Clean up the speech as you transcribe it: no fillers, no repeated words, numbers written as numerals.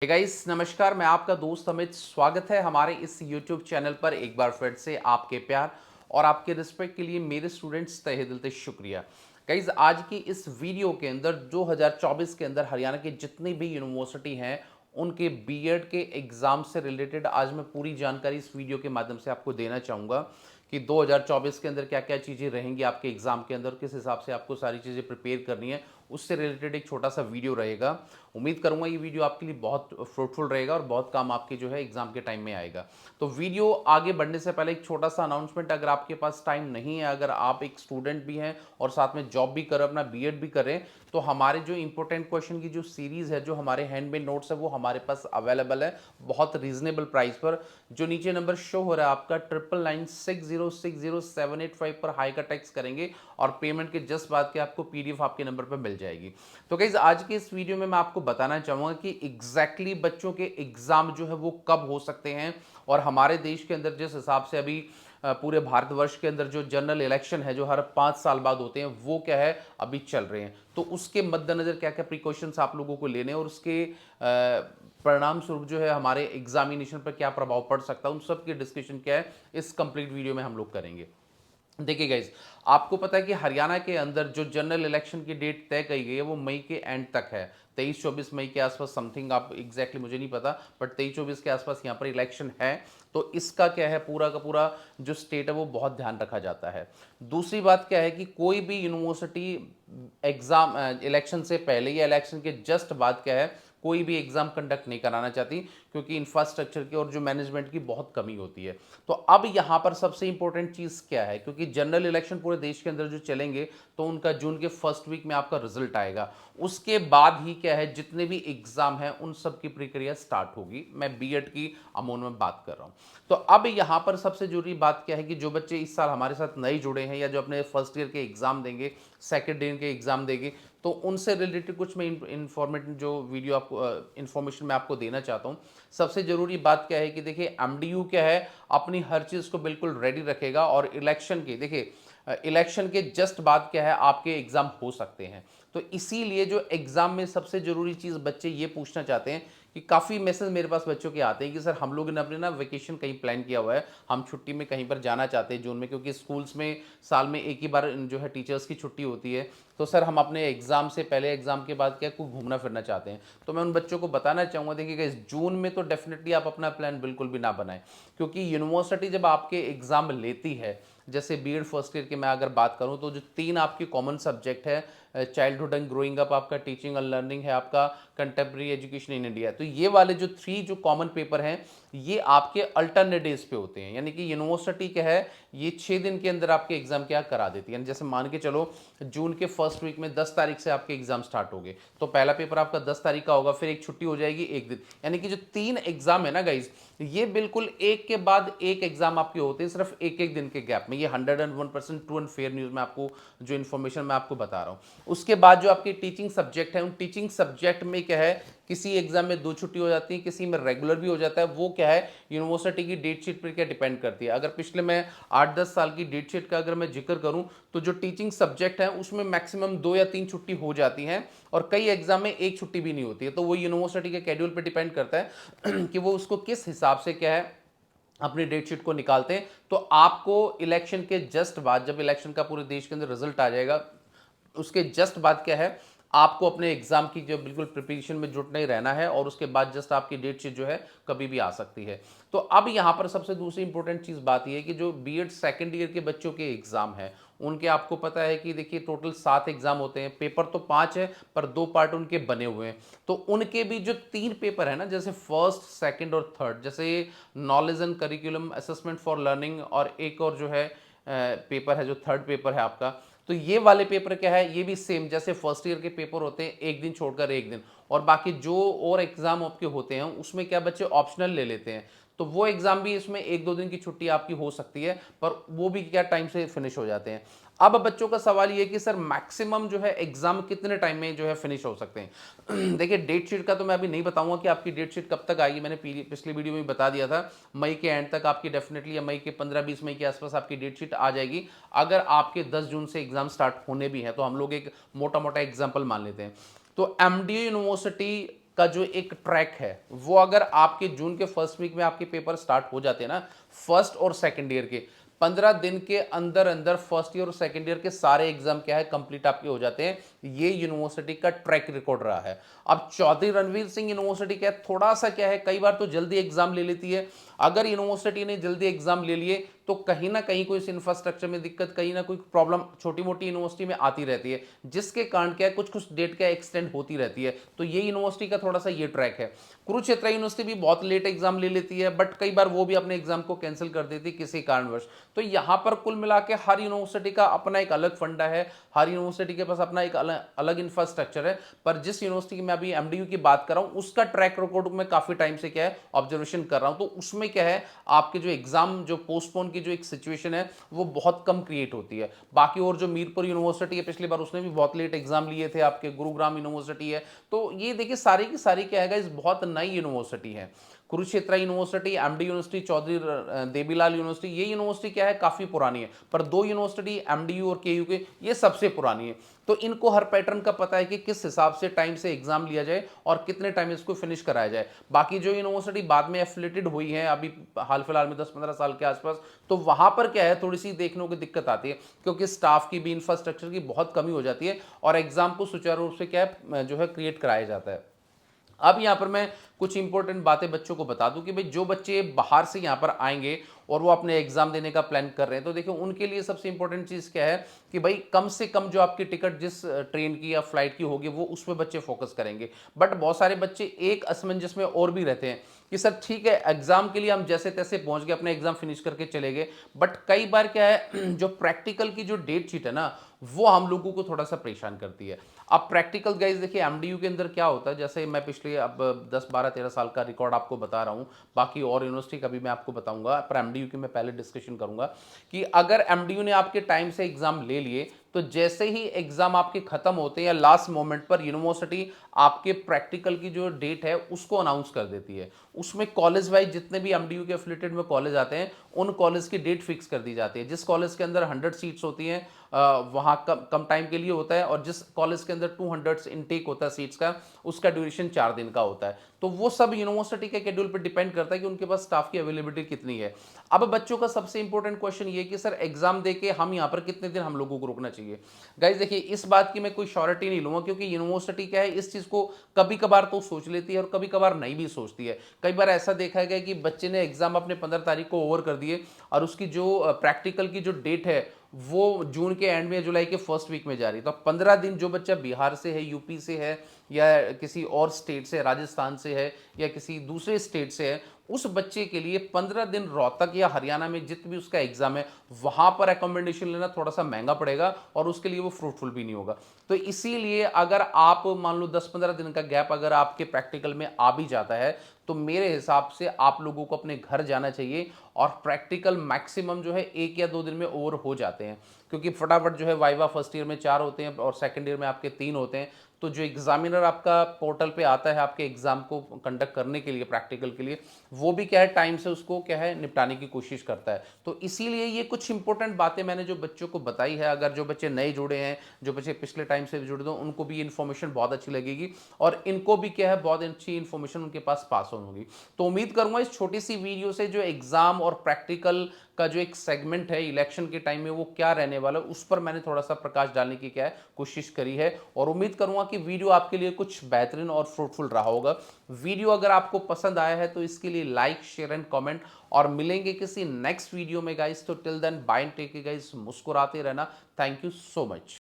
Guys नमस्कार। मैं आपका दोस्त अमित। स्वागत है हमारे इस YouTube चैनल पर एक बार फिर से। आपके प्यार और आपके रिस्पेक्ट के लिए मेरे स्टूडेंट्स तहे दिल से शुक्रिया। गाइस आज की इस वीडियो के अंदर 2024 के अंदर हरियाणा की जितनी भी यूनिवर्सिटी हैं उनके बीएड के एग्ज़ाम से रिलेटेड आज मैं पूरी जानकारी इस वीडियो के माध्यम से आपको देना चाहूँगा कि 2024 के अंदर क्या क्या चीज़ें रहेंगी आपके एग्ज़ाम के अंदर, किस हिसाब से आपको सारी चीज़ें प्रिपेयर करनी है, उससे रिलेटेड एक छोटा सा वीडियो रहेगा। उम्मीद करूंगा ये वीडियो आपके लिए बहुत फ्रूटफुल रहेगा और बहुत काम आपके जो है एग्जाम के टाइम में आएगा। तो वीडियो आगे बढ़ने से पहले एक छोटा सा अनाउंसमेंट, अगर आपके पास टाइम नहीं है, अगर आप एक स्टूडेंट भी हैं और साथ में जॉब भी करें, अपना बीएड भी करें, तो हमारे जो इंपॉर्टेंट क्वेश्चन की जो सीरीज है, जो हमारे हैंडमेड नोट्स है, वो हमारे पास अवेलेबल है बहुत रीजनेबल प्राइस पर। जो नीचे नंबर शो हो रहा है आपका 9996060785 पर हाई का टेक्स्ट करेंगे और पेमेंट के जस्ट बाद के आपको पीडीएफ आपके नंबर पर मिल जाएगी। तो गाइस आज के इस वीडियो में मैं आपको बताना चाहूंगा कि एग्जैक्टली बच्चों के एग्जाम जो है वो कब हो सकते हैं और हमारे देश के अंदर जिस हिसाब से अभी पूरे भारतवर्ष के अंदर जो जनरल इलेक्शन है जो हर 5 साल बाद होते हैं वो क्या है अभी चल रहे हैं, तो उसके मद्देनजर क्या क्या प्रिकॉशंस आप लोगों को लेने और उसके परिणाम स्वरूप जो है हमारे एग्जामिनेशन पर क्या प्रभाव पड़ सकता है, उन सब की डिस्कशन क्या है इस कंप्लीट वीडियो में हम लोग करेंगे। देखिए गाइज, आपको पता है कि हरियाणा के अंदर जो जनरल इलेक्शन की डेट तय की गई है वो मई के एंड तक है, 23-24 मई के आसपास समथिंग, आप एग्जैक्टली मुझे नहीं पता, बट 23-24 के आसपास यहाँ पर इलेक्शन है। तो इसका क्या है, पूरा का पूरा जो स्टेट है वो बहुत ध्यान रखा जाता है। दूसरी बात क्या है कि कोई भी यूनिवर्सिटी एग्जाम इलेक्शन से पहले या इलेक्शन के जस्ट बाद क्या है कोई भी एग्जाम कंडक्ट नहीं कराना चाहती, क्योंकि इंफ्रास्ट्रक्चर की और जो मैनेजमेंट की बहुत कमी होती है। तो अब यहां पर सबसे इंपॉर्टेंट चीज क्या है, क्योंकि जनरल इलेक्शन पूरे देश के अंदर जो चलेंगे तो उनका जून के फर्स्ट वीक में आपका रिजल्ट आएगा। उसके बाद ही क्या है जितने भी एग्जाम है उन सब की प्रक्रिया स्टार्ट होगी। मैं बीएड की अमून में बात कर रहा हूं। तो अब यहां पर सबसे जरूरी बात क्या है कि जो बच्चे इस साल हमारे साथ नए जुड़े हैं या जो अपने फर्स्ट ईयर के एग्जाम देंगे, सेकेंड ईयर के एग्जाम देंगे, तो उनसे रिलेटेड कुछ मैं इंफॉर्मेटिव जो वीडियो आपको इंफॉर्मेशन मैं आपको देना चाहता हूं। सबसे जरूरी बात क्या है कि देखिए एमडीयू क्या है अपनी हर चीज को बिल्कुल रेडी रखेगा और इलेक्शन के देखिए इलेक्शन के जस्ट बाद क्या है आपके एग्जाम हो सकते हैं। तो इसीलिए जो एग्जाम में सबसे जरूरी चीज बच्चे ये पूछना चाहते हैं कि काफ़ी मैसेज मेरे पास बच्चों के आते हैं कि सर हम लोग ने अपने ना वेकेशन कहीं प्लान किया हुआ है, हम छुट्टी में कहीं पर जाना चाहते हैं जून में, क्योंकि स्कूल्स में साल में एक ही बार जो है टीचर्स की छुट्टी होती है। तो सर हम अपने एग्जाम से पहले एग्जाम के बाद क्या कुछ घूमना फिरना चाहते हैं। तो मैं उन बच्चों को बताना चाहूँगा, देखिएगा इस जून में तो डेफिनेटली आप अपना प्लान बिल्कुल भी ना बनाएं, क्योंकि यूनिवर्सिटी जब आपके एग्जाम लेती है, जैसे बीएड फर्स्ट ईयर की मैं अगर बात करूं तो जो 3 आपके कॉमन सब्जेक्ट है, चाइल्डहुड एंड ग्रोइंग अप आपका, टीचिंग एंड लर्निंग है आपका, कंटेम्प्रेरी एजुकेशन इन इंडिया, तो ये वाले जो 3 जो कॉमन पेपर हैं ये आपके अल्टरनेट डेज पे होते हैं। यानी कि यूनिवर्सिटी क्या है ये 6 दिन के अंदर आपके एग्जाम क्या करा देती है। जैसे मान के चलो जून के फर्स्ट वीक में 10 तारीख से आपके एग्जाम स्टार्ट हो गए, तो पहला पेपर आपका 10 तारीख का होगा, फिर एक छुट्टी हो जाएगी एक दिन, यानी कि जो 3 एग्जाम है ना गाइज, ये बिल्कुल एक के बाद एक एग्जाम आपके होते हैं सिर्फ एक एक दिन के गैप में। ये 101% ट्रू एंड फेयर न्यूज में आपको जो इन्फॉर्मेशन मैं आपको बता रहा हूँ। उसके बाद जो आपके टीचिंग सब्जेक्ट है, उन टीचिंग सब्जेक्ट में क्या है किसी एग्जाम में 2 छुट्टी हो जाती है, किसी में रेगुलर भी हो जाता है। वो क्या है यूनिवर्सिटी की डेट शीट पर क्या डिपेंड करती है। अगर पिछले मैं 8-10 साल की डेट शीट का अगर मैं जिक्र करूं तो जो टीचिंग सब्जेक्ट है उसमें मैक्सिमम 2 या 3 छुट्टी हो जाती हैं और कई एग्जाम में एक छुट्टी भी नहीं होती है। तो वो यूनिवर्सिटी के शेड्यूल पर डिपेंड करता है कि वो उसको किस हिसाब से क्या है अपनी डेट शीट को निकालते हैं। तो आपको इलेक्शन के जस्ट बाद, जब इलेक्शन का पूरे देश के अंदर रिजल्ट आ जाएगा, उसके जस्ट बाद क्या है आपको अपने एग्जाम की जो बिल्कुल प्रिपरेशन में जुटना ही रहना है और उसके बाद जस्ट आपकी डेट शीट जो है कभी भी आ सकती है। तो अब यहां पर सबसे दूसरी इंपॉर्टेंट चीज बात यह है कि जो बीएड सेकंड ईयर के बच्चों के एग्जाम है उनके आपको पता है कि देखिए टोटल 7 एग्जाम होते हैं, पेपर तो 5 है पर 2 पार्ट उनके बने हुए हैं। तो उनके भी जो 3 पेपर है ना, जैसे फर्स्ट सेकंड और थर्ड, जैसे knowledge and curriculum assessment for learning, और एक और जो है पेपर है जो थर्ड पेपर है आपका, तो ये वाले पेपर क्या है ये भी सेम जैसे फर्स्ट ईयर के पेपर होते हैं, एक दिन छोड़कर एक दिन, और बाकी जो और एग्जाम आपके होते हैं उसमें क्या बच्चे ऑप्शनल ले लेते हैं। तो वो एग्जाम भी इसमें 1-2 दिन की छुट्टी आपकी हो सकती है, पर वो भी क्या टाइम से फिनिश हो जाते हैं। अब बच्चों का सवाल ये कि सर मैक्सिमम जो है एग्जाम कितने टाइम में जो है फिनिश हो सकते हैं। देखिए डेट शीट का तो मैं अभी नहीं बताऊंगा कि आपकी डेट शीट कब तक आएगी, मैंने पिछली वीडियो में बता दिया था मई के एंड तक आपकी डेफिनेटली, या मई के 15-20 मई के आसपास आपकी डेट शीट आ जाएगी। अगर आपके 10 जून से एग्जाम स्टार्ट होने भी है तो हम लोग एक मोटा मोटा एग्जाम्पल मान लेते हैं। तो एमडीयू यूनिवर्सिटी का जो एक ट्रैक है वो अगर आपके जून के फर्स्ट वीक में आपके पेपर स्टार्ट हो जाते हैं ना, फर्स्ट और सेकंड ईयर के 15 दिन के अंदर अंदर फर्स्ट ईयर और सेकंड ईयर के सारे एग्जाम क्या है कंप्लीट आपके हो जाते हैं। ये यूनिवर्सिटी का ट्रैक रिकॉर्ड रहा है। अब चौधरी रणवीर सिंह यूनिवर्सिटी क्या है, थोड़ा सा क्या है, कई बार तो जल्दी एग्जाम ले लेती है। अगर यूनिवर्सिटी ने जल्दी एग्जाम ले लिए तो कहीं ना कहीं कोई इंफ्रास्ट्रक्चर में दिक्कत, कहीं ना कोई प्रॉब्लम छोटी मोटी यूनिवर्सिटी में आती रहती है, जिसके कारण क्या है कुछ कुछ डेट क्या एक्सटेंड होती रहती है। तो ये यूनिवर्सिटी का थोड़ा सा ये ट्रैक है। कुरुक्षेत्र यूनिवर्सिटी भी बहुत लेट एग्जाम ले लेती है, बट कई बार वो भी अपने एग्जाम को कैंसिल कर देती है किसी कारणवश। तो यहां पर कुल मिला के हर यूनिवर्सिटी का अपना एक अलग फंडा है, हर यूनिवर्सिटी के पास अपना एक अलग इंफ्रास्ट्रक्चर है। पर जिस यूनिवर्सिटी की मैं अभी एमडीयू की बात कर रहा हूं, उसका ट्रैक रिकॉर्ड में काफी टाइम से क्या है ऑब्जर्वेशन कर रहा हूं, तो उसमें क्या है आपके जो एग्जाम जो पोस्टपोन की जो एक सिचुएशन है वो बहुत कम क्रिएट होती है। बाकी और जो मीरपुर यूनिवर्सिटी है, पिछली बार उसने भी बहुत लेट एग्जाम लिए थे, आपके गुरुग्राम यूनिवर्सिटी है। तो ये देखिए सारी की सारी क्या है गाइस, बहुत नई यूनिवर्सिटी है। Kurukshetra university, MD university, Chaudhary Devilal university, ये यूनिवर्सिटी क्या है काफी पुरानी है। पर दो यूनिवर्सिटी एमडीयू और केयू के ये सबसे पुरानी है। तो इनको हर पैटर्न का पता है कि किस हिसाब से टाइम से एग्जाम लिया जाए और कितने टाइम इसको फिनिश कराया जाए। बाकी जो यूनिवर्सिटी बाद में एफिलेटेड हुई है अभी हाल फिलहाल में 10-15 साल के आसपास, तो वहां पर क्या है थोड़ी सी देखने को दिक्कत आती है, क्योंकि स्टाफ की भी इंफ्रास्ट्रक्चर की बहुत कमी हो जाती है और एग्जाम को सुचारू रूप से क्या है जो है क्रिएट कराया जाता है। अब यहां पर मैं कुछ इंपॉर्टेंट बातें बच्चों को बता दूं कि भाई जो बच्चे बाहर से यहां पर आएंगे और वो अपने एग्जाम देने का प्लान कर रहे हैं, तो देखिए उनके लिए सबसे इंपॉर्टेंट चीज क्या है कि भाई कम से कम जो आपकी टिकट जिस ट्रेन की या फ्लाइट की होगी वो उस पर बच्चे फोकस करेंगे। बट बहुत सारे बच्चे एक असमंजस में और भी रहते हैं कि सर ठीक है एग्जाम के लिए हम जैसे तैसे पहुंच गए, अपने एग्जाम फिनिश करके चले गए, बट कई बार क्या है जो प्रैक्टिकल की जो डेट शीट है ना वो हम लोगों को थोड़ा सा परेशान करती है। अब प्रैक्टिकल गाइज देखिए एमडीयू के अंदर क्या होता है, जैसे मैं पिछले अब 10-12-13 साल का रिकॉर्ड आपको बता रहा हूं, बाकी और यूनिवर्सिटी का भी मैं आपको बताऊंगा, पर एमडीयू की मैं पहले डिस्कशन करूंगा कि अगर एमडीयू ने आपके टाइम से एग्जाम ले लिए तो जैसे ही एग्जाम आपके खत्म होते हैं या लास्ट मोमेंट पर यूनिवर्सिटी आपके प्रैक्टिकल की जो डेट है उसको अनाउंस कर देती है। उसमें कॉलेज वाइज जितने भी एमडीयू के एफिलिएटेड में कॉलेज आते हैं उन कॉलेज की डेट फिक्स कर दी जाती है। जिस कॉलेज के अंदर 100 सीट्स होती हैं वहां कम टाइम के लिए होता है, और जिस कॉलेज के अंदर 200 इनटेक होता है सीट्स का, उसका ड्यूरेशन 4 दिन का होता है। तो वो सब यूनिवर्सिटी के शेड्यूल पर डिपेंड करता है कि उनके पास स्टाफ की अवेलेबिलिटी कितनी है। अब बच्चों का सबसे इंपॉर्टेंट क्वेश्चन ये कि सर एग्जाम देके हम यहाँ पर कितने दिन हम लोगों को रुकना चाहिए। गाइज देखिए इस बात की मैं कोई श्योरिटी नहीं लूंगा, क्योंकि यूनिवर्सिटी क्या है इस चीज को कभी कभार तो सोच लेती है और कभी कभार नहीं भी सोचती है। कई बार ऐसा देखा गया कि बच्चे ने एग्जाम अपने 15 तारीख को ओवर कर दिए और उसकी जो प्रैक्टिकल की जो डेट है वो जून के एंड में जुलाई के फर्स्ट वीक में जा रही है। तो 15 दिन जो बच्चा बिहार से है, यूपी से है, या किसी और स्टेट से, राजस्थान से है, या किसी दूसरे स्टेट से है, उस बच्चे के लिए 15 दिन रोहतक या हरियाणा में जित भी उसका एग्जाम है वहां पर एकोमोडेशन लेना थोड़ा सा महंगा पड़ेगा और उसके लिए वो फ्रूटफुल भी नहीं होगा। तो इसीलिए अगर आप मान लो 10-15 दिन का गैप अगर आपके प्रैक्टिकल में आ भी जाता है तो मेरे हिसाब से आप लोगों को अपने घर जाना चाहिए, और प्रैक्टिकल मैक्सिमम जो है 1 या 2 दिन में ओवर हो जाते हैं, क्योंकि फटाफट जो है वाइवा फर्स्ट ईयर में 4 होते हैं और सेकंड ईयर में आपके 3 होते हैं। तो जो एग्जामिनर आपका पोर्टल पे आता है आपके एग्जाम को कंडक्ट करने के लिए प्रैक्टिकल के लिए, वो भी क्या है टाइम से उसको क्या है निपटाने की कोशिश करता है। तो इसीलिए ये कुछ इंपॉर्टेंट बातें मैंने जो बच्चों को बताई है, अगर जो बच्चे नए जुड़े हैं, जो बच्चे पिछले टाइम से जुड़े हैं, उनको भी इन्फॉर्मेशन बहुत अच्छी लगेगी और इनको भी क्या है बहुत अच्छी इन्फॉर्मेशन उनके पास पास ऑन होगी। तो उम्मीद करूंगा इस छोटी सी वीडियो से जो एग्जाम और प्रैक्टिकल का जो एक सेगमेंट है इलेक्शन के टाइम में वो क्या रहने वाला है उस पर मैंने थोड़ा सा प्रकाश डालने की क्या है कोशिश करी है, और उम्मीद करूंगा कि वीडियो आपके लिए कुछ बेहतरीन और फ्रूटफुल रहा होगा। वीडियो अगर आपको पसंद आया है तो इसके लिए लाइक, शेयर एंड कमेंट, और मिलेंगे किसी नेक्स्ट वीडियो में गाइस। तो till then bye and take care guys, मुस्कुराते रहना। Thank you so much.